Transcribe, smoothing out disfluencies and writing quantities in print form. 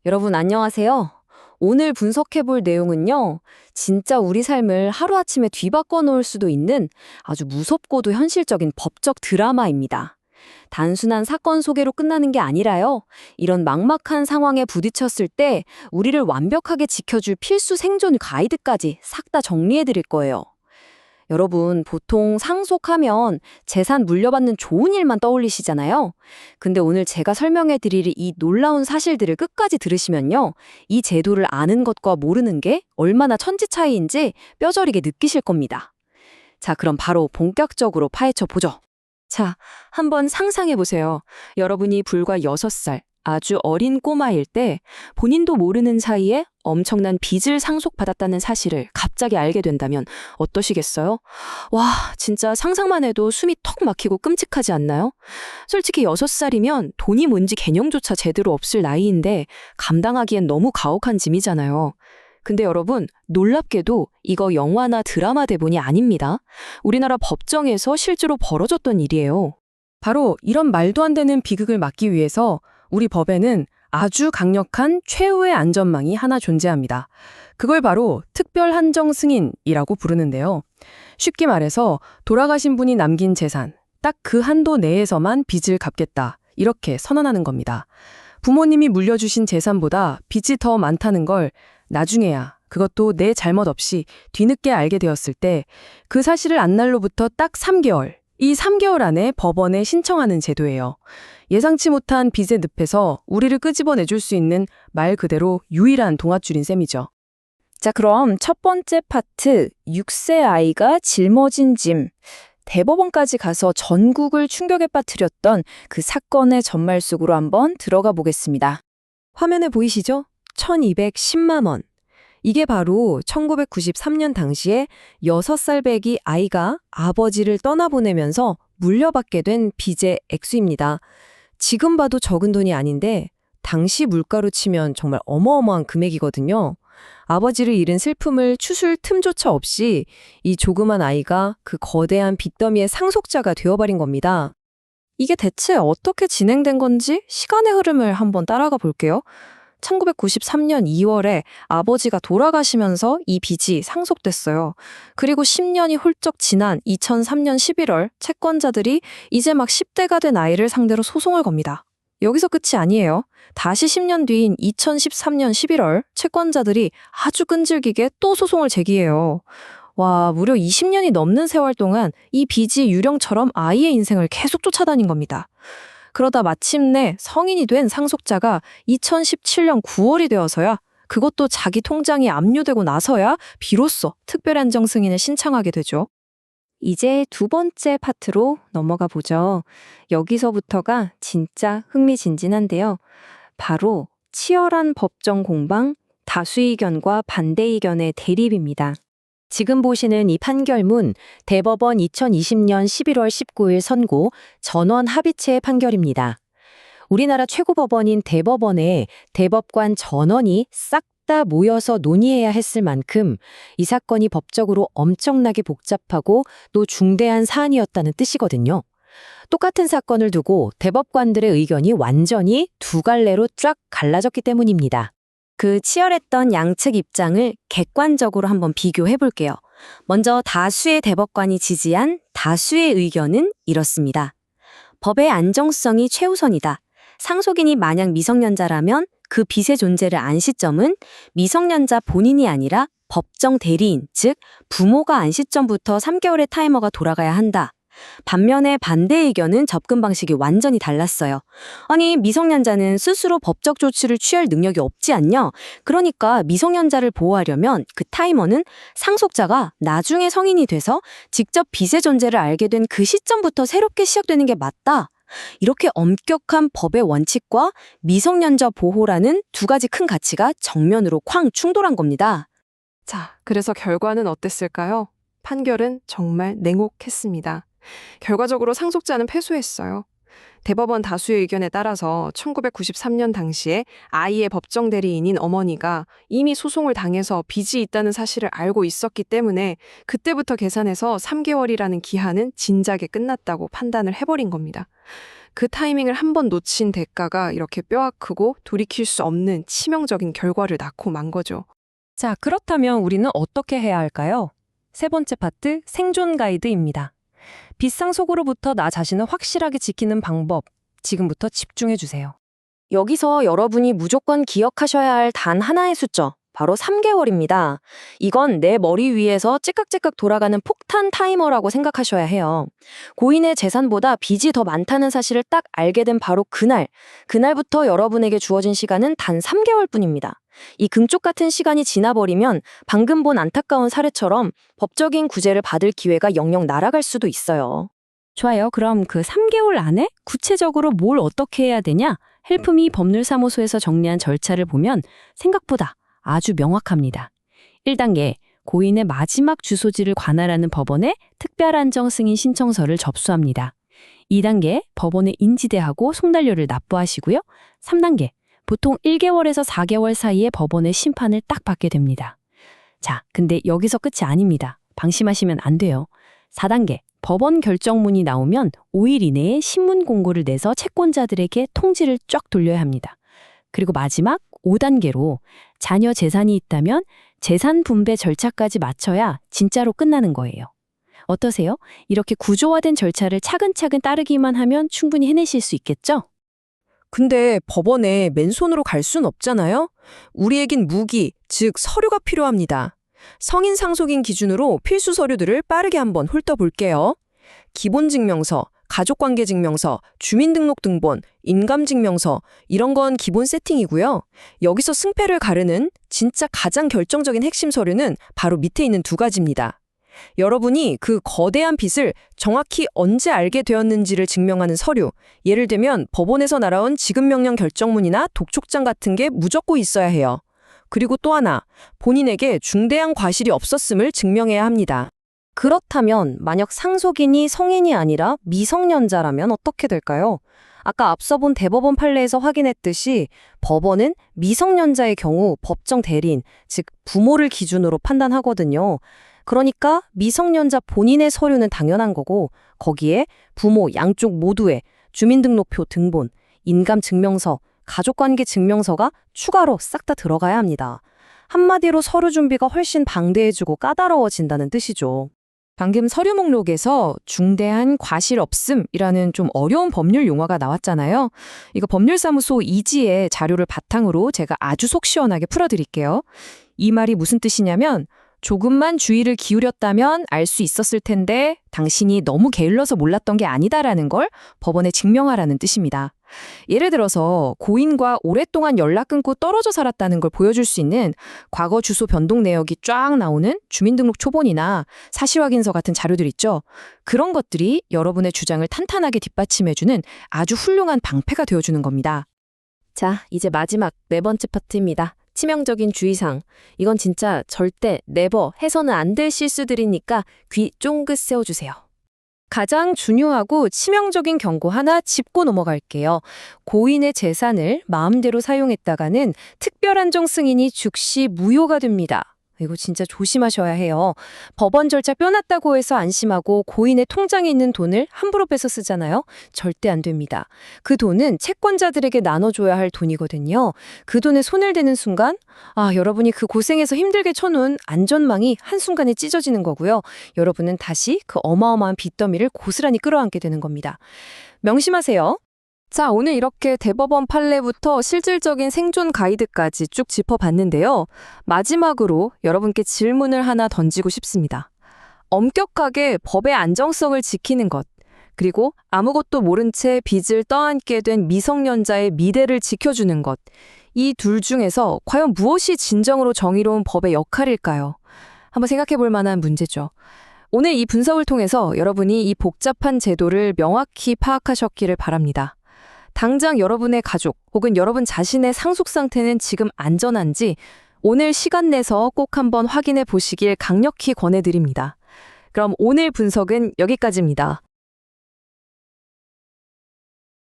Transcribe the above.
여러분 안녕하세요. 오늘 분석해 볼 내용은요. 진짜 우리 삶을 하루아침에 뒤바꿔 놓을 수도 있는 아주 무섭고도 현실적인 법적 드라마입니다. 단순한 사건 소개로 끝나는 게 아니라요. 이런 막막한 상황에 부딪혔을 때 우리를 완벽하게 지켜줄 필수 생존 가이드까지 싹 다 정리해 드릴 거예요. 여러분, 보통 상속하면 재산 물려받는 좋은 일만 떠올리시잖아요. 근데 오늘 제가 설명해 드릴 이 놀라운 사실들을 끝까지 들으시면요. 이 제도를 아는 것과 모르는 게 얼마나 천지 차이인지 뼈저리게 느끼실 겁니다. 자, 그럼 바로 본격적으로 파헤쳐 보죠. 자, 한번 상상해 보세요. 여러분이 불과 6살, 아주 어린 꼬마일 때 본인도 모르는 사이에 엄청난 빚을 상속받았다는 사실을 갑자기 알게 된다면 어떠시겠어요? 와, 진짜 상상만 해도 숨이 턱 막히고 끔찍하지 않나요? 솔직히 6살이면 돈이 뭔지 개념조차 제대로 없을 나이인데 감당하기엔 너무 가혹한 짐이잖아요. 근데 여러분, 놀랍게도 이거 영화나 드라마 대본이 아닙니다. 우리나라 법정에서 실제로 벌어졌던 일이에요. 바로 이런 말도 안 되는 비극을 막기 위해서 우리 법에는 아주 강력한 최후의 안전망이 하나 존재합니다. 그걸 바로 특별 한정 승인이라고 부르는데요. 쉽게 말해서 돌아가신 분이 남긴 재산, 딱 그 한도 내에서만 빚을 갚겠다. 이렇게 선언하는 겁니다. 부모님이 물려주신 재산보다 빚이 더 많다는 걸 나중에야, 그것도 내 잘못 없이 뒤늦게 알게 되었을 때 그 사실을 안 날로부터 딱 3개월, 이 3개월 안에 법원에 신청하는 제도예요. 예상치 못한 빚의 늪에서 우리를 끄집어내줄 수 있는 말 그대로 유일한 동아줄인 셈이죠. 자, 그럼 첫 번째 파트, 6세 아이가 짊어진 짐. 대법원까지 가서 전국을 충격에 빠뜨렸던 그 사건의 전말 속으로 한번 들어가 보겠습니다. 화면에 보이시죠? 1210만 원. 이게 바로 1993년 당시에 6살 배기 아이가 아버지를 떠나보내면서 물려받게 된 빚의 액수입니다. 지금 봐도 적은 돈이 아닌데 당시 물가로 치면 정말 어마어마한 금액이거든요. 아버지를 잃은 슬픔을 추스를 틈조차 없이 이 조그만 아이가 그 거대한 빚더미의 상속자가 되어버린 겁니다. 이게 대체 어떻게 진행된 건지 시간의 흐름을 한번 따라가 볼게요. 1993년 2월에 아버지가 돌아가시면서 이 빚이 상속됐어요. 그리고 10년이 훌쩍 지난 2003년 11월 채권자들이 이제 막 10대가 된 아이를 상대로 소송을 겁니다. 여기서 끝이 아니에요. 다시 10년 뒤인 2013년 11월 채권자들이 아주 끈질기게 또 소송을 제기해요. 와, 무려 20년이 넘는 세월 동안 이 빚이 유령처럼 아이의 인생을 계속 쫓아다닌 겁니다. 그러다 마침내 성인이 된 상속자가 2017년 9월이 되어서야, 그것도 자기 통장이 압류되고 나서야 비로소 특별한정 승인을 신청하게 되죠. 이제 두 번째 파트로 넘어가 보죠. 여기서부터가 진짜 흥미진진한데요. 바로 치열한 법정 공방, 다수 의견과 반대 의견의 대립입니다. 지금 보시는 이 판결문, 대법원 2020년 11월 19일 선고 전원 합의체의 판결입니다. 우리나라 최고법원인 대법원에 대법관 전원이 싹 다 모여서 논의해야 했을 만큼 이 사건이 법적으로 엄청나게 복잡하고 또 중대한 사안이었다는 뜻이거든요. 똑같은 사건을 두고 대법관들의 의견이 완전히 두 갈래로 쫙 갈라졌기 때문입니다. 그 치열했던 양측 입장을 객관적으로 한번 비교해 볼게요. 먼저 다수의 대법관이 지지한 다수의 의견은 이렇습니다. 법의 안정성이 최우선이다. 상속인이 만약 미성년자라면 그 빚의 존재를 안 시점은 미성년자 본인이 아니라 법정 대리인, 즉 부모가 안 시점부터 3개월의 타이머가 돌아가야 한다. 반면에 반대 의견은 접근 방식이 완전히 달랐어요. 아니, 미성년자는 스스로 법적 조치를 취할 능력이 없지 않냐? 그러니까 미성년자를 보호하려면 그 타이머는 상속자가 나중에 성인이 돼서 직접 빚의 존재를 알게 된 그 시점부터 새롭게 시작되는 게 맞다. 이렇게 엄격한 법의 원칙과 미성년자 보호라는 두 가지 큰 가치가 정면으로 쾅 충돌한 겁니다. 자, 그래서 결과는 어땠을까요? 판결은 정말 냉혹했습니다. 결과적으로 상속자는 패소했어요. 대법원 다수의 의견에 따라서 1993년 당시에 아이의 법정 대리인인 어머니가 이미 소송을 당해서 빚이 있다는 사실을 알고 있었기 때문에 그때부터 계산해서 3개월이라는 기한은 진작에 끝났다고 판단을 해버린 겁니다. 그 타이밍을 한 번 놓친 대가가 이렇게 뼈아프고 돌이킬 수 없는 치명적인 결과를 낳고 만 거죠. 자, 그렇다면 우리는 어떻게 해야 할까요? 세 번째 파트, 생존 가이드입니다. 빗상속으로부터 나 자신을 확실하게 지키는 방법, 지금부터 집중해 주세요. 여기서 여러분이 무조건 기억하셔야 할 단 하나의 숫자, 바로 3개월입니다. 이건 내 머리 위에서 찌깍찌깍 돌아가는 폭탄 타이머라고 생각하셔야 해요. 고인의 재산보다 빚이 더 많다는 사실을 딱 알게 된 바로 그날부터 여러분에게 주어진 시간은 단 3개월뿐입니다. 이 금쪽 같은 시간이 지나버리면 방금 본 안타까운 사례처럼 법적인 구제를 받을 기회가 영영 날아갈 수도 있어요. 좋아요. 그럼 그 3개월 안에 구체적으로 뭘 어떻게 해야 되냐? 헬프미 법률사무소에서 정리한 절차를 보면 생각보다 아주 명확합니다. 1단계, 고인의 마지막 주소지를 관할하는 법원에 특별안정 승인 신청서를 접수합니다. 2단계, 법원에 인지대하고 송달료를 납부하시고요. 3단계, 보통 1개월에서 4개월 사이에 법원의 심판을 딱 받게 됩니다. 자, 근데 여기서 끝이 아닙니다. 방심하시면 안 돼요. 4단계, 법원 결정문이 나오면 5일 이내에 신문 공고를 내서 채권자들에게 통지를 쫙 돌려야 합니다. 그리고 마지막 5단계로 자녀 재산이 있다면 재산 분배 절차까지 마쳐야 진짜로 끝나는 거예요. 어떠세요? 이렇게 구조화된 절차를 차근차근 따르기만 하면 충분히 해내실 수 있겠죠? 근데 법원에 맨손으로 갈 순 없잖아요? 우리에겐 무기, 즉 서류가 필요합니다. 성인 상속인 기준으로 필수 서류들을 빠르게 한번 훑어볼게요. 기본증명서, 가족관계증명서, 주민등록등본, 인감증명서 이런 건 기본 세팅이고요. 여기서 승패를 가르는 진짜 가장 결정적인 핵심 서류는 바로 밑에 있는 두 가지입니다. 여러분이 그 거대한 빚을 정확히 언제 알게 되었는지를 증명하는 서류, 예를 들면 법원에서 날아온 지급명령 결정문이나 독촉장 같은 게 무조건 있어야 해요. 그리고 또 하나, 본인에게 중대한 과실이 없었음을 증명해야 합니다. 그렇다면 만약 상속인이 성인이 아니라 미성년자라면 어떻게 될까요? 아까 앞서 본 대법원 판례에서 확인했듯이 법원은 미성년자의 경우 법정 대리인, 즉 부모를 기준으로 판단하거든요. 그러니까 미성년자 본인의 서류는 당연한 거고 거기에 부모 양쪽 모두의 주민등록표 등본, 인감증명서, 가족관계 증명서가 추가로 싹 다 들어가야 합니다. 한마디로 서류 준비가 훨씬 방대해지고 까다로워진다는 뜻이죠. 방금 서류 목록에서 중대한 과실 없음이라는 좀 어려운 법률 용어가 나왔잖아요. 이거 법률사무소 2지의 자료를 바탕으로 제가 아주 속 시원하게 풀어드릴게요. 이 말이 무슨 뜻이냐면 조금만 주의를 기울였다면 알 수 있었을 텐데 당신이 너무 게을러서 몰랐던 게 아니다라는 걸 법원에 증명하라는 뜻입니다. 예를 들어서 고인과 오랫동안 연락 끊고 떨어져 살았다는 걸 보여줄 수 있는 과거 주소 변동 내역이 쫙 나오는 주민등록 초본이나 사실확인서 같은 자료들 있죠. 그런 것들이 여러분의 주장을 탄탄하게 뒷받침해주는 아주 훌륭한 방패가 되어주는 겁니다. 자, 이제 마지막 4번째 파트입니다. 치명적인 주의사항. 이건 진짜 절대 네버 해서는 안 될 실수들이니까 귀 쫑긋 세워주세요. 가장 중요하고 치명적인 경고 하나 짚고 넘어갈게요. 고인의 재산을 마음대로 사용했다가는 특별안정 승인이 즉시 무효가 됩니다. 이거 진짜 조심하셔야 해요. 법원 절차 뼈났다고 해서 안심하고 고인의 통장에 있는 돈을 함부로 뺏어 쓰잖아요. 절대 안 됩니다. 그 돈은 채권자들에게 나눠줘야 할 돈이거든요. 그 돈에 손을 대는 순간 여러분이 그 고생해서 힘들게 쳐놓은 안전망이 한순간에 찢어지는 거고요. 여러분은 다시 그 어마어마한 빚더미를 고스란히 끌어안게 되는 겁니다. 명심하세요. 자, 오늘 이렇게 대법원 판례부터 실질적인 생존 가이드까지 쭉 짚어봤는데요. 마지막으로 여러분께 질문을 하나 던지고 싶습니다. 엄격하게 법의 안정성을 지키는 것, 그리고 아무것도 모른 채 빚을 떠안게 된 미성년자의 미래를 지켜주는 것, 이 둘 중에서 과연 무엇이 진정으로 정의로운 법의 역할일까요? 한번 생각해 볼 만한 문제죠. 오늘 이 분석을 통해서 여러분이 이 복잡한 제도를 명확히 파악하셨기를 바랍니다. 당장 여러분의 가족 혹은 여러분 자신의 상속 상태는 지금 안전한지 오늘 시간 내서 꼭 한번 확인해 보시길 강력히 권해드립니다. 그럼 오늘 분석은 여기까지입니다.